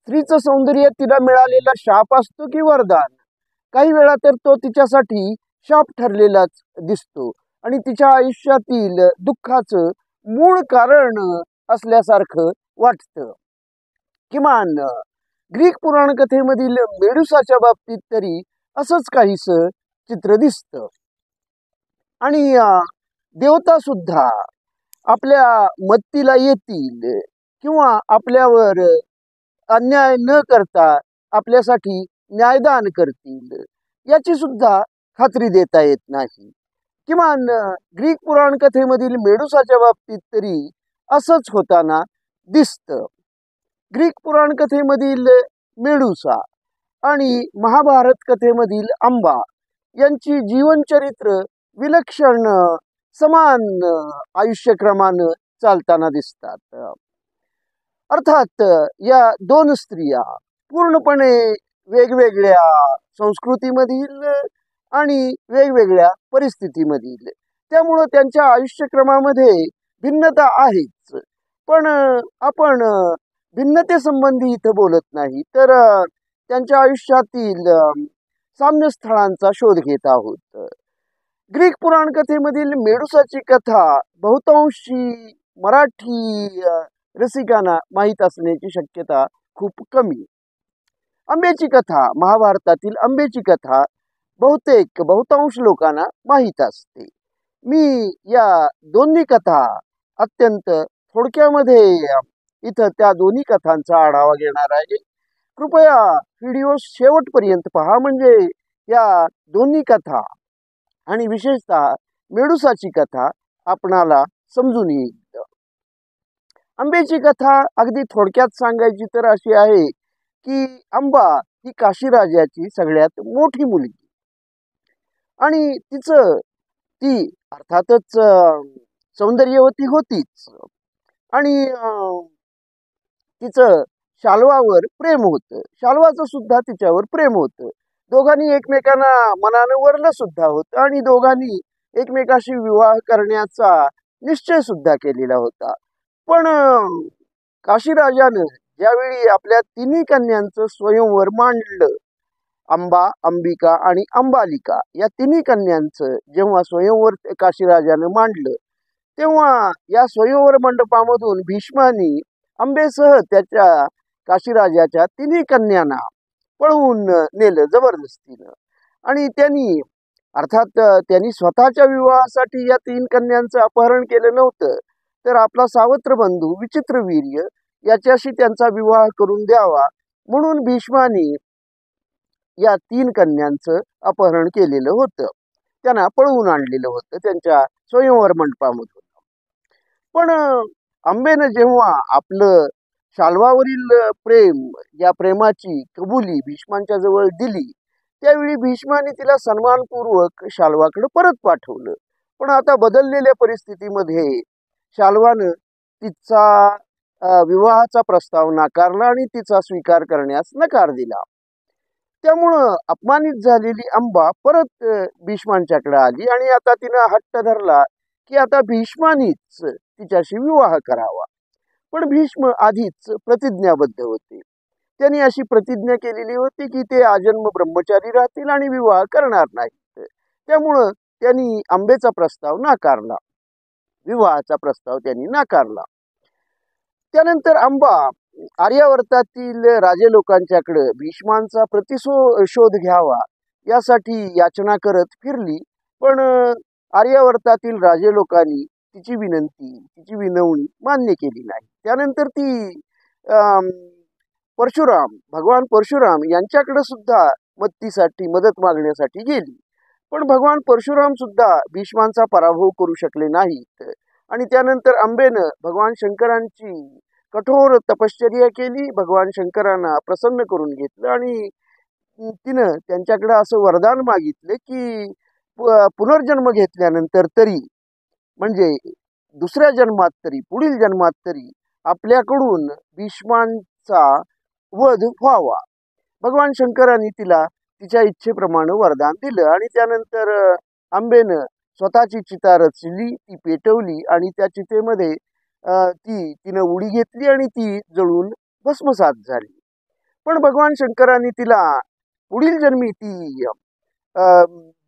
स्त्रीचं सौंदर्य तिला मिळालेला शाप असतो की वरदान. काही वेळा तर तो तिच्यासाठी शाप ठरलेलाच दिसतो आणि तिच्या आयुष्यातील दुःखाचं मूळ कारण असल्यासारखं वाटतं. किमान ग्रीक पुराण कथेमधील मेडुसाच्या बाबतीत तरी असंच काहीसं चित्र दिसतं. आणि देवता सुद्धा आपल्या मदतीला येतील किंवा आपल्यावर अन्याय न करता आपल्यासाठी न्यायदान करतील याची सुद्धा खात्री देता येत नाही. किमान ग्रीक पुराण कथेमधील मेडुसाच्या बाबतीत तरी असंच होताना दिसतं. ग्रीक पुराण कथेमधील मेडुसा आणि महाभारत कथेमधील अंबा यांची जीवनचरित्र विलक्षण समान आयुष्यक्रमानं चालताना दिसतात. अर्थात या दोन स्त्रिया पूर्णपणे वेगवेगळ्या संस्कृतीमधील आणि वेगवेगळ्या परिस्थितीमधील, त्यामुळं त्यांच्या आयुष्यक्रमामध्ये भिन्नता आहेच. पण आपण भिन्नतेसंबंधी इथं बोलत नाही, तर त्यांच्या आयुष्यातील साम्य स्थळांचा शोध घेत आहोत. ग्रीक पुराण कथेमधील मेडुसाची कथा बहुतांशी मराठी रसिकांना माहीत असण्याची शक्यता खूप कमी. अंबेची कथा, महाभारतातील अंबेची कथा बहुतांश लोकांना माहीत असते. मी या दोन्ही कथा अत्यंत थोडक्यामध्ये इथं त्या दोन्ही कथांचा आढावा घेणार आहे. कृपया व्हिडिओ शेवटपर्यंत पहा, म्हणजे या दोन्ही कथा आणि विशेषतः मेडुसाची कथा आपणाला समजून येईल. अंबेची कथा अगदी थोडक्यात सांगायची तर अशी आहे की अंबा ही काशी राजाची सगळ्यात मोठी मुलगी आणि ती अर्थातच सौंदर्यवती होतीच आणि तिचं शाल्वावर प्रेम होतं. शाल्वाचं सुद्धा तिच्यावर प्रेम होतं. दोघांनी एकमेकांना मनानं वरलं सुद्धा होतं आणि दोघांनी एकमेकाशी विवाह करण्याचा निश्चय सुद्धा केलेला होता. पण काशीराजानं ज्यावेळी आपल्या तिन्ही कन्यांचं स्वयंवर मांडलं, अंबा, अंबिका आणि अंबालिका या तिन्ही कन्यांचं जेव्हा स्वयंवर काशीराजानं मांडलं, तेव्हा या स्वयंवर मंडपामधून भीष्मानी अंबेसह त्याच्या काशीराजाच्या तिन्ही कन्यांना पळवून नेलं जबरदस्तीनं. आणि त्यांनी स्वतःच्या विवाहासाठी या तीन कन्यांचं अपहरण केलं नव्हतं, तर आपला सावत्र बंधू विचित्रवीर्य याच्याशी त्यांचा विवाह करून द्यावा म्हणून भीष्मानी या तीन कन्यांचं अपहरण केलेलं होतं. त्यांना पळवून आणलेलं होतं त्यांच्या स्वयंवर मंडपामधून. पण अंबेनं जेव्हा आपलं शाल्वावरील प्रेम, या प्रेमाची कबुली भीष्मांच्या जवळ दिली, त्यावेळी भीष्माने तिला सन्मानपूर्वक शाल्वाकडे परत पाठवलं. पण आता बदललेल्या परिस्थितीमध्ये शाल्वानं तिचा विवाहाचा प्रस्ताव नाकारला आणि तिचा स्वीकार करण्यास नकार दिला. त्यामुळं अपमानित झालेली अंबा परत भीष्मांच्याकडे आली आणि आता तिनं हट्ट धरला की आता भीष्मानीच तिच्याशी विवाह करावा. पण भीष्म आधीच प्रतिज्ञाबद्ध होते. त्यांनी अशी प्रतिज्ञा केलेली होती की ते आजन्म ब्रह्मचारी राहतील आणि विवाह करणार नाहीत. त्यामुळं त्यांनी अंबेचा प्रस्ताव नाकारला, विवाहाचा प्रस्ताव त्यांनी नाकारला. त्यानंतर अंबा आर्यावर्तातील राजे लोकांच्याकडे भीष्मांचा प्रतिशोध घ्यावा यासाठी याचना करत फिरली. पण आर्यावर्तातील राजे लोकांनी तिची विनवणी मान्य केली नाही. त्यानंतर ती भगवान परशुराम यांच्याकडे सुद्धा मदत मागण्यासाठी गेली. पण भगवान परशुराम सुद्धा भीष्मांचा पराभव करू शकले नाहीत आणि त्यानंतर अंबेनं भगवान शंकरांची कठोर तपश्चर्या केली. भगवान शंकरांना प्रसन्न करून घेतलं आणि तिनं त्यांच्याकडे असं वरदान मागितलं की पुनर्जन्म घेतल्यानंतर तरी, म्हणजे दुसऱ्या जन्मात तरी, पुढील जन्मात तरी आपल्याकडून भीष्मांचा वध व्हावा. भगवान शंकरांनी तिला तिच्या इच्छेप्रमाणे वरदान दिलं आणि त्यानंतर अंबेनं स्वतःची चिता रचली, ती पेटवली आणि त्या चितेमध्ये तिनं उडी घेतली आणि ती जळून भस्मसात झाली. पण भगवान शंकरांनी तिला पुढील जन्मी ती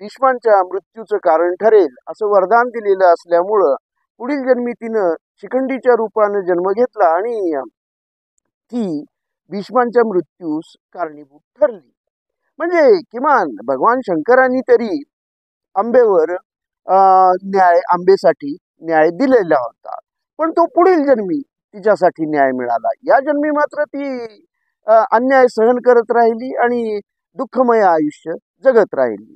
भीष्मांच्या मृत्यूचं कारण ठरेल असं वरदान दिलेलं असल्यामुळं पुढील जन्मी तिनं शिखंडीच्या रूपानं जन्म घेतला आणि ती भीष्मांच्या मृत्यूस कारणीभूत ठरली. म्हणजे किमान भगवान शंकरांनी तरी आंबेवर आंबेसाठी न्याय दिलेला होता. पण तो पुढील जन्मी तिच्यासाठी न्याय मिळाला. या जन्मी मात्र ती अन्याय सहन करत राहिली आणि दुःखमय आयुष्य जगत राहिली.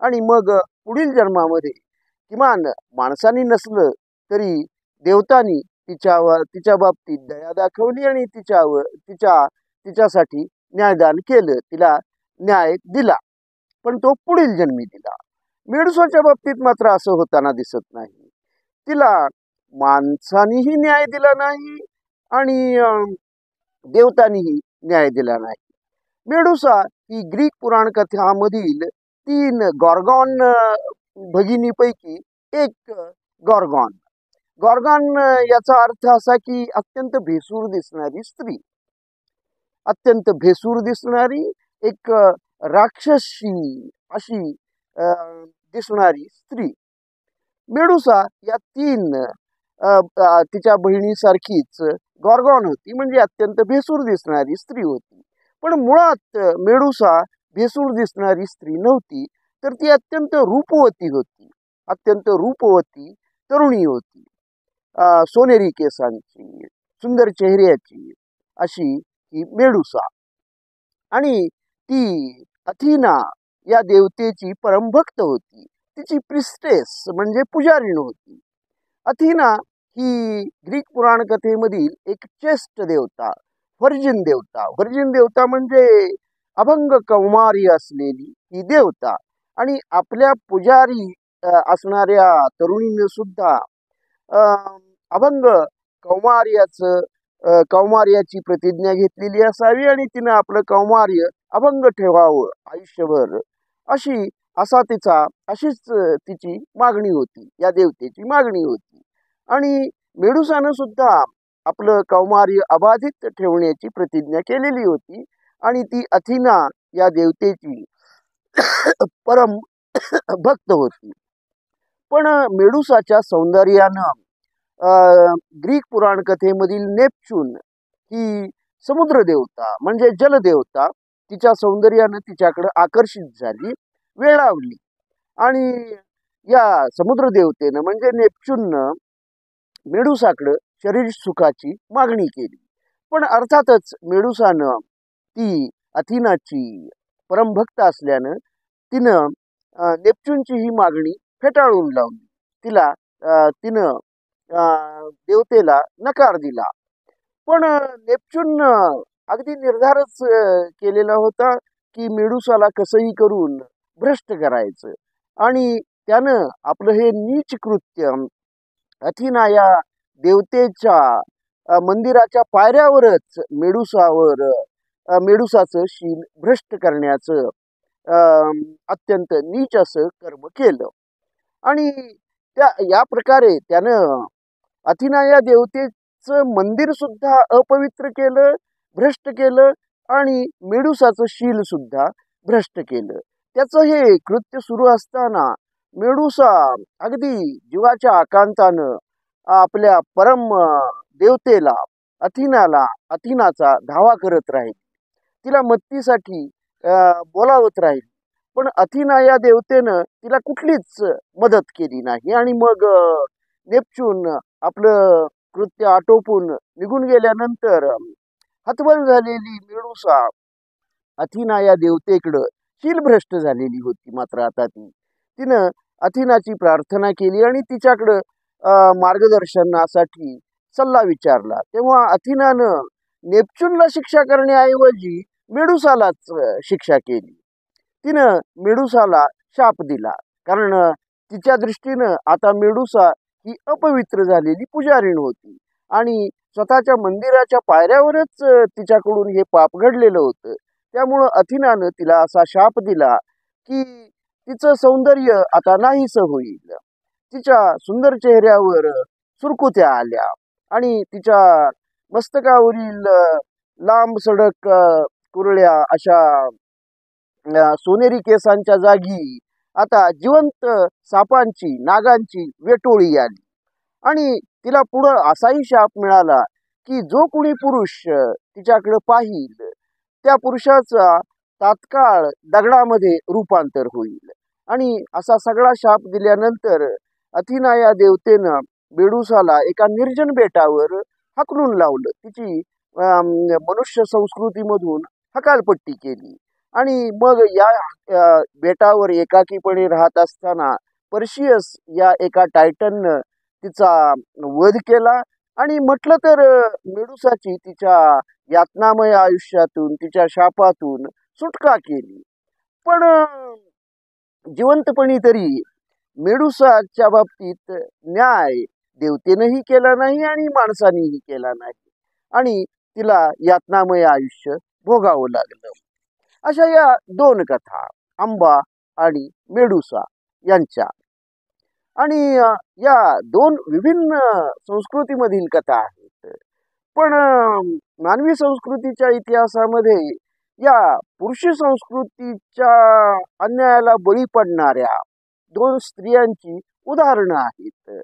आणि मग पुढील जन्मामध्ये किमान माणसानी नसलं तरी देवतांनी तिच्या बाबतीत दया दाखवली आणि तिच्यासाठी न्यायदान केलं, तिला न्याय दिला. पण तो पुढील जन्मी दिला. मेडुसाच्या बाबतीत मात्र असं होताना दिसत नाही. तिला माणसानीही न्याय दिला नाही आणि देवतांनीही न्याय दिला नाही. मेडुसा ही ग्रीक पुराण कथामधील 3 गॉर्गॉन भगिनीपैकी एक गॉर्गॉन. गॉर्गॉन याचा अर्थ असा की अत्यंत भेसूर दिसणारी स्त्री, अत्यंत भेसूर दिसणारी एक राक्षसी अशी दिसणारी स्त्री. मेडुसा या 3 तिच्या बहिणीसारखीच गॉर्गॉन होती, म्हणजे अत्यंत भेसूर दिसणारी स्त्री होती. पण मुळात मेडुसा भेसूर दिसणारी स्त्री नव्हती, तर ती अत्यंत रूपवती होती, अत्यंत रूपवती तरुणी होती. सोनेरी केसांची, सुंदर चेहऱ्याची अशी ही मेडुसा. आणि ती अथिना या देवतेची परमभक्त होती. तिची प्रिस्टेस म्हणजे पुजारीण होती. अथिना ही ग्रीक पुराण कथेमधील एक चेस्ट देवता, व्हर्जिन देवता. व्हर्जिन देवता म्हणजे अभंग कौमारी असलेली ही देवता. आणि आपल्या पुजारी असणाऱ्या तरुणीने सुद्धा अभंग कौमार्याची प्रतिज्ञा घेतलेली असावी आणि तिनं आपलं कौमार्य अभंग ठेवावं आयुष्यभर, अशीच तिची मागणी होती, या देवतेची मागणी होती. आणि मेडुसानं सुद्धा आपलं कौमार्य अबाधित ठेवण्याची प्रतिज्ञा केलेली होती आणि ती अथिना या देवतेची परम भक्त होती. पण मेडुसाच्या सौंदर्यानं ग्रीक पुराण कथेमधील नेपच्यून ही समुद्र देवता म्हणजे जलदेवता तिच्या सौंदर्यानं तिच्याकडे आकर्षित झाली, वेळावली. आणि या समुद्र देवतेनं म्हणजे नेपच्यूननं मेडुसाकडे शरीर सुखाची मागणी केली. पण अर्थातच मेडुसानं ती अथिनाची परमभक्त असल्यानं तिनं नेपच्यूनची ही मागणी फेटाळून लावली. तिनं देवतेला नकार दिला. पण नेपच्यून अगदी निर्धारच केलेला होता की मेडुसाला कसंही करून भ्रष्ट करायचं. आणि त्यानं आपलं हे नीच कृत्य अथिना या देवतेच्या मंदिराच्या पायऱ्यावरच मेडुसाचं शील भ्रष्ट करण्याचं अत्यंत नीच असं कर्म केलं. आणि या प्रकारे त्यानं अथिना या देवतेचं मंदिर सुद्धा अपवित्र केलं, भ्रष्ट केलं आणि मेडुसाचं शील सुद्धा भ्रष्ट केलं. त्याचं हे कृत्य सुरू असताना मेडुसा अगदी जीवाच्या आकांतानं आपल्या परम देवतेला अथिनाचा धावा करत राहील, तिला मदतीसाठी बोलावत राहील. पण अथिना या देवतेनं तिला कुठलीच मदत केली नाही. आणि मग नेपच्यून आपलं कृत्य आटोपून निघून गेल्यानंतर हतबल झालेली मेडुसा अथिना या देवतेकडं शीलभ्रष्ट झालेली होती. मात्र आता तिनं अथिनाची प्रार्थना केली आणि तिच्याकडं मार्गदर्शनासाठी सल्ला विचारला. तेव्हा अथिनानं नेपच्यूनला शिक्षा करण्याऐवजी मेडुसालाच शिक्षा केली. तिनं मेडुसाला शाप दिला, कारण तिच्या दृष्टीनं आता मेडुसा ही अपवित्र झालेली पुजारीण होती आणि स्वतःच्या मंदिराच्या पायऱ्यावरच तिच्याकडून हे पाप घडलेलं होतं. त्यामुळं अथिनानं तिला असा शाप दिला की तिचं सौंदर्य आता नाहीसं होईल. तिच्या सुंदर चेहऱ्यावर सुरकुत्या आल्या आणि तिच्या मस्तकावरील लांब सडक कुरळ्या अशा सोनेरी केसांच्या जागी आता जिवंत सापांची नागांची वेटोळी आली आणि तिला पुढं असाही शाप मिळाला की जो कुणी पुरुष तिच्याकडे पाहिल त्या पुरुषाचा तात्काळ दगडामध्ये रूपांतर होईल. आणि असा सगळा शाप दिल्यानंतर अथिना या देवतेनं मेडुसाला एका निर्जन बेटावर हाकलून लावलं. तिची मनुष्य संस्कृतीमधून हकालपट्टी केली आणि मग या बेटावर एकाकीपणे राहत असताना पर्शियस या एका टायटननं तिचा वध केला आणि म्हटलं तर मेडुसाची तिच्या यातनामय आयुष्यातून तिच्या शापातून सुटका केली. पण जिवंतपणी तरी मेडुसाच्या बाबतीत न्याय देवतेनंही केला नाही आणि माणसानेही केला नाही आणि तिला यातनामय आयुष्य भोगावं लागलं. अशा या दोन कथा अंबा आणि मेडुसा यांच्या. आणि या दोन विभिन्न संस्कृतीमधील कथा आहेत. पण मानवी संस्कृतीच्या इतिहासामध्ये या पुरुष संस्कृतीच्या अन्यायाला बळी पडणाऱ्या दोन स्त्रियांची उदाहरणं आहेत.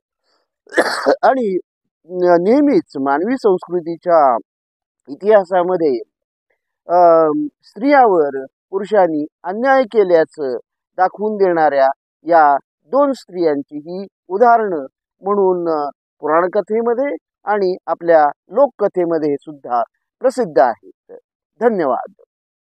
आणि नेहमीच मानवी संस्कृतीच्या इतिहासामध्ये स्त्रियावर पुरुषांनी अन्याय केल्याचं दाखवून देणाऱ्या या दोन स्त्रियांची ही उदाहरणं म्हणून पुराणकथेमध्ये आणि आपल्या लोककथेमध्ये सुद्धा प्रसिद्ध आहेत. धन्यवाद.